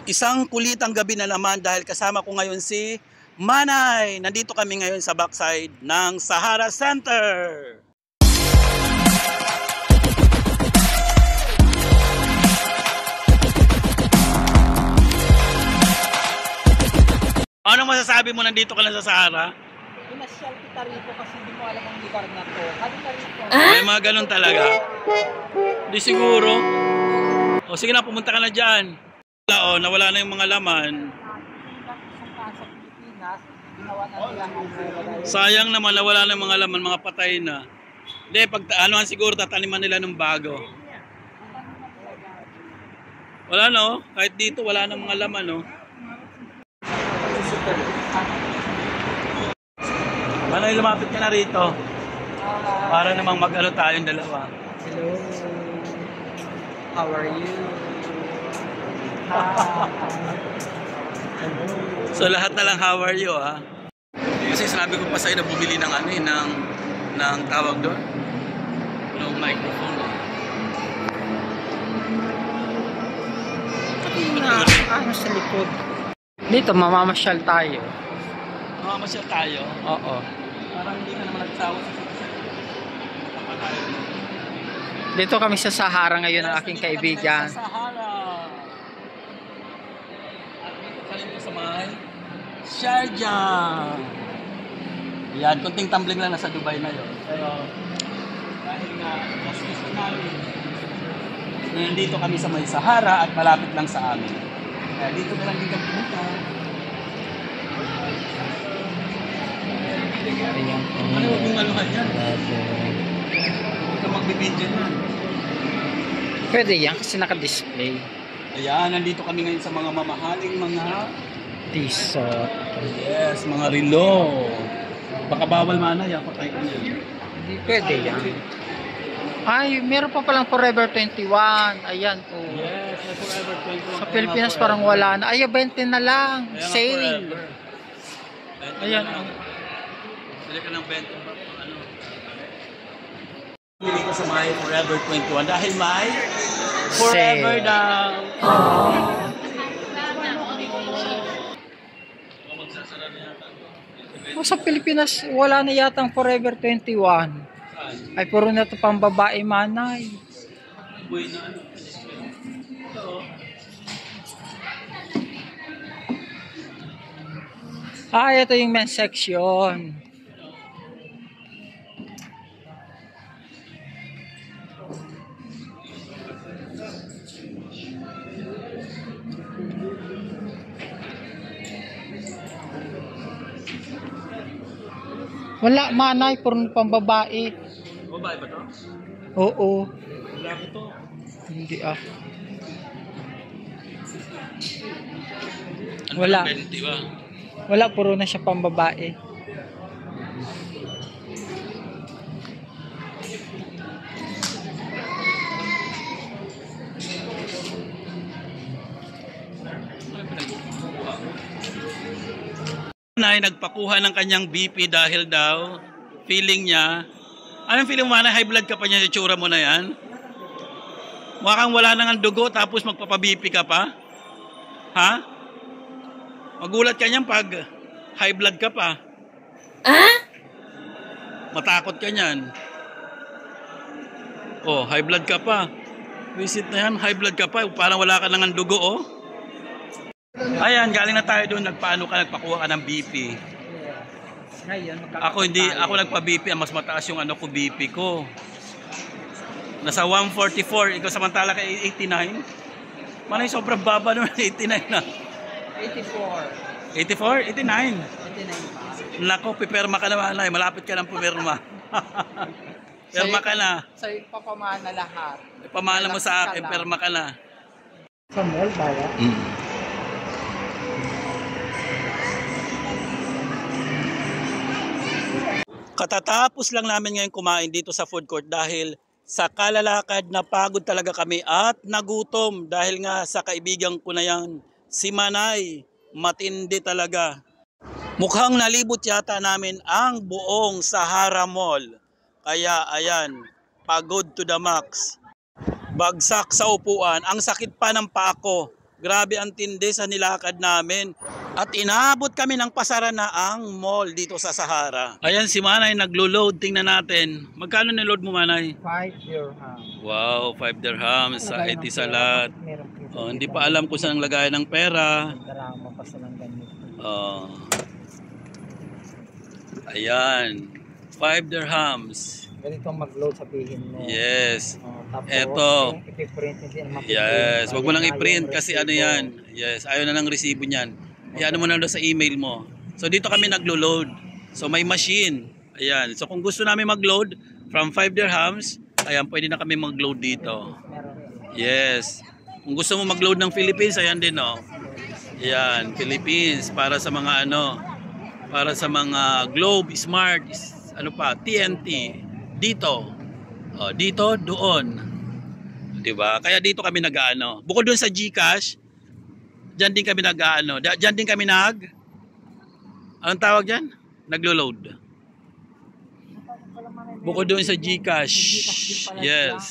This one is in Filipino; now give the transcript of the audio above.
Isang kulitang gabi na naman dahil kasama ko ngayon si Manay. Nandito kami ngayon sa backside ng Sahara Center. Anong masasabi mo nandito ka na sa Sahara? Pinasyal kita rito kasi hindi mo alam ang lugar na to. Halika rito. May mga ganun talaga. Di siguro. O sige na, pumunta ka na dyan. Nawala na yung mga laman. Sayang naman, nawala na yung mga laman, mga patay na. Hindi, pag anuhan siguro tataniman nila ng bago. Wala no, kahit dito wala na mga laman no. Manay, lumapit ka na rito. Para namang mag-ano tayong dalawa. Hello. How are you? So lahat na lang how are you ha. Kasi sinabi ko pa sa'yo na bumili ng ano ng tawag doon. Ng microphone. Ano sa likod? Dito mamamasyal tayo. Mamamasyal tayo? Oo. Parang hindi ka naman nagsawa sa Dito kami sa Sahara ngayon ng aking kaibigan. Sa Sahara. At dito kami sa may Sharjah. Yan, kunting tumbling lang nasa Dubai na yun. Pero dahil nga, mas gusto namin. Nandito kami sa may Sahara at malapit lang sa amin. Kaya dito na lang din kami pumunta. Ano huwag mong anuhan yan? Huwag ka magbibidyo yan. Pwede yan kasi naka-display. Ayan, nandito kami ngayon sa mga mamahaling mga T-shirt. yes, mga relo. Baka bawal Manay, patay ka niya. Hindi pwede yan. Ay, meron pa palang Forever 21. Ayan po. Yes, may Forever 21. Sa Pilipinas parang wala na. Ay, 20 na lang. Ayan, Sale. Ayan. Bili ka ng 20 ba? Ano? Bili ka sa may Forever 21 dahil may Forever Sale. daw. Sa Pilipinas, wala na yatang Forever 21. Ay, puro na ito pang babae, Manay. Buhay na ano. Ito yung men's section. Wala, Manay, puro pang babae. Babae ba to? Oo. Wala ko to. Hindi ah. Ano Wala. 20 ba? Wala, puro na siya pang babae. Manay nagpakuha ng kanyang BP dahil daw feeling niya. Anong feeling mo, Manay? High blood ka pa niya sa tsura mo na yan? Mukhang wala nang dugo tapos magpapa-BP ka pa? Ha? Magulat ka niyan pag high blood ka pa. Matakot ka niyan. Oh, high blood ka pa. Visit na yan, high blood ka pa. Parang wala ka nang dugo, oh. Ayan, galing na tayo doon. Nagpakuha ka ng BP. Ngayon, Ako nagpa-BP. Mas mataas yung ano ko, BP ko. Nasa 144. Ikaw samantala kay 89. Manay, sobrang baba naman. 89 na. 84. 84? 89. 89. Nako, piperma ka na, Manay. Malapit ka ng pumirma. Perma ka na. Sa'yo papamana lahat. Pamana mo sa akin, perma ka na. Sa mall ba yan? Katatapos lang namin ngayon kumain dito sa food court dahil sa kalalakad na pagod talaga kami at nagutom dahil nga sa kaibigan ko na yan, si Manay. Matindi talaga. Mukhang nalibot yata namin ang buong Sahara Mall. Kaya ayan, pagod to the max. Bagsak sa upuan. Ang sakit pa ng paa ko Grabe ang tindi sa nilakad namin. At inaabot kami ng pasaranaang mall dito sa Sahara. Ayan si Manay naglo-load. Tingnan natin. Magkano niload mo, Manay? 5 dirham. Wow, 5 dirhams sa Lagay ng Etisalat. pera. Meron kita Oh, hindi pa alam kung saan ang lagay ng pera. drama pa silang ganito. Oh. Ayan. 5 dirhams. Ganito mag-load sabihin mo. Yes. Tapos, Eto. ipiprint hindi naman. Yes. Wag mo lang i-print kasi ano yan. Yes. Ayaw na ng resibo niyan. Iyan mo na doon sa email mo. So dito kami naglo-load. So may machine. Ayan. So kung gusto namin mag-load from 5 dirhams, ayan, pwede na kami mag-load dito. Yes. Kung gusto mo mag-load ng Philippines, ayan din, oh. Ayan, Philippines para sa mga ano, para sa mga Globe, Smart, ano pa, TNT. Dito. Oh, dito, doon. 'Di ba? Kaya dito kami nag-aano. Bukod doon sa GCash, diyan din kami nag-aano. Diyan din kami anong tawag diyan? Naglo-load. Bukod doon sa GCash. Yes.